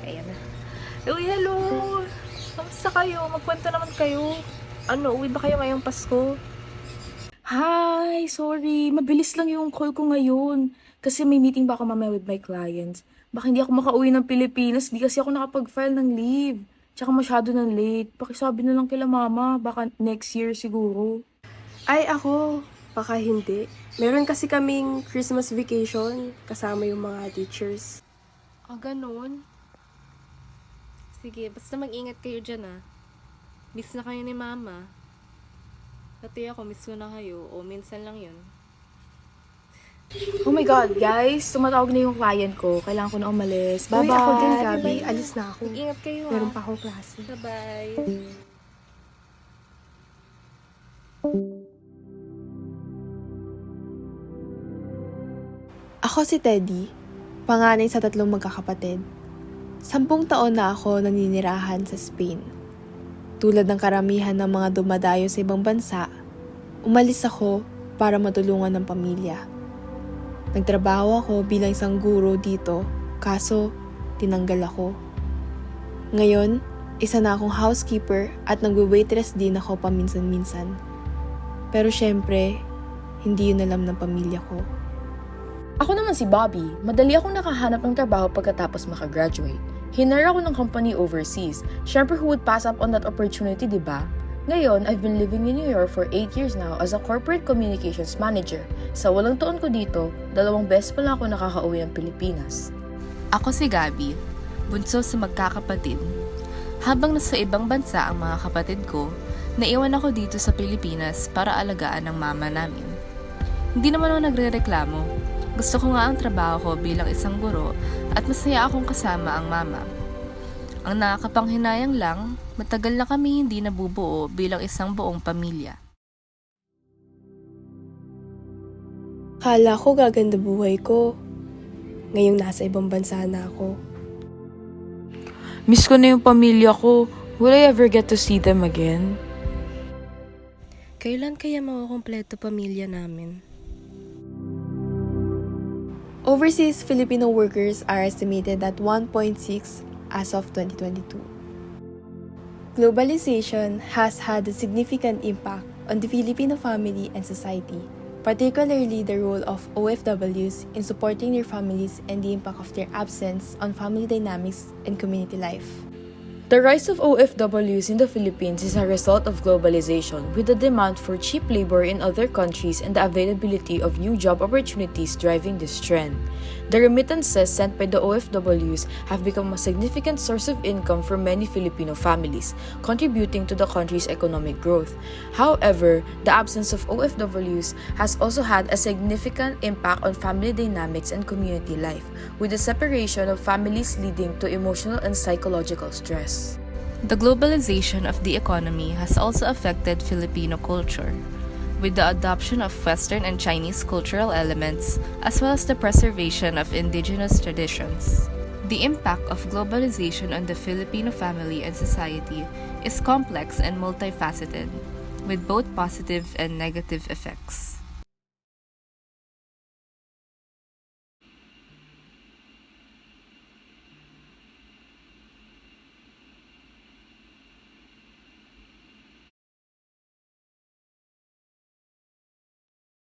Ayan na. Uy, hello! Kamusta kayo? Magkwento naman kayo. Ano, uwi ba kayo ngayong Pasko? Hi! Sorry, mabilis lang yung call ko ngayon. Kasi may meeting ba ako mamaya with my clients. Baka hindi ako makauwi ng Pilipinas, di kasi ako nakapag-file ng leave. Tsaka masyado ng late. Pakisabi na lang kila mama, baka next year siguro. Ay, ako. Baka hindi. Meron kasi kaming Christmas vacation kasama yung mga teachers. Ganun. Sige, basta mag-ingat kayo dyan Miss na kayo ni Mama. Pati ako, miss ko na kayo. O, minsan lang yun. Oh my God, guys! Tumatawag na yung client ko. Kailangan ko na umalis. Bye-bye! Uy, ako din, Gabi. Alis na ako. Mag-ingat kayo Meron pa akong klase. Bye-bye. Ako si Teddy, panganay sa 3 magkakapatid. 10 taon na ako naninirahan sa Spain. Tulad ng karamihan ng mga dumadayo sa ibang bansa, umalis ako para matulungan ng pamilya. Nagtrabaho ako bilang isang guro dito, kaso tinanggal ako. Ngayon, isa na akong housekeeper at nagwe-waitress din ako paminsan-minsan. Pero syempre, hindi yun alam ng pamilya ko. Ako naman si Bobby. Madali akong nakahanap ng trabaho pagkatapos makagraduate. Hinire ako ng company overseas. Siyempre, who would pass up on that opportunity, di ba? Ngayon, I've been living in New York for 8 years now as a corporate communications manager. Sa walang taon ko dito, 2 beses pa lang ako nakakauwi ng Pilipinas. Ako si Gabi, bunso sa magkakapatid. Habang nasa ibang bansa ang mga kapatid ko, naiwan ako dito sa Pilipinas para alagaan ng mama namin. Hindi naman ako nagrereklamo. Gusto ko nga ang trabaho ko bilang isang guro at masaya akong kasama ang mama. Ang nakakapanghinayang lang, matagal na kami hindi nabubuo bilang isang buong pamilya. Kala ko gaganda buhay ko. Ngayong nasa ibang bansa na ako. Miss ko na yung pamilya ko. Will I ever get to see them again? Kailan kaya makukumpleto pamilya namin? Overseas Filipino workers are estimated at 1.6 as of 2022. Globalization has had a significant impact on the Filipino family and society, particularly the role of OFWs in supporting their families and the impact of their absence on family dynamics and community life. The rise of OFWs in the Philippines is a result of globalization, with the demand for cheap labor in other countries and the availability of new job opportunities driving this trend. The remittances sent by the OFWs have become a significant source of income for many Filipino families, contributing to the country's economic growth. However, the absence of OFWs has also had a significant impact on family dynamics and community life, with the separation of families leading to emotional and psychological stress. The globalization of the economy has also affected Filipino culture, with the adoption of Western and Chinese cultural elements, as well as the preservation of indigenous traditions. The impact of globalization on the Filipino family and society is complex and multifaceted, with both positive and negative effects.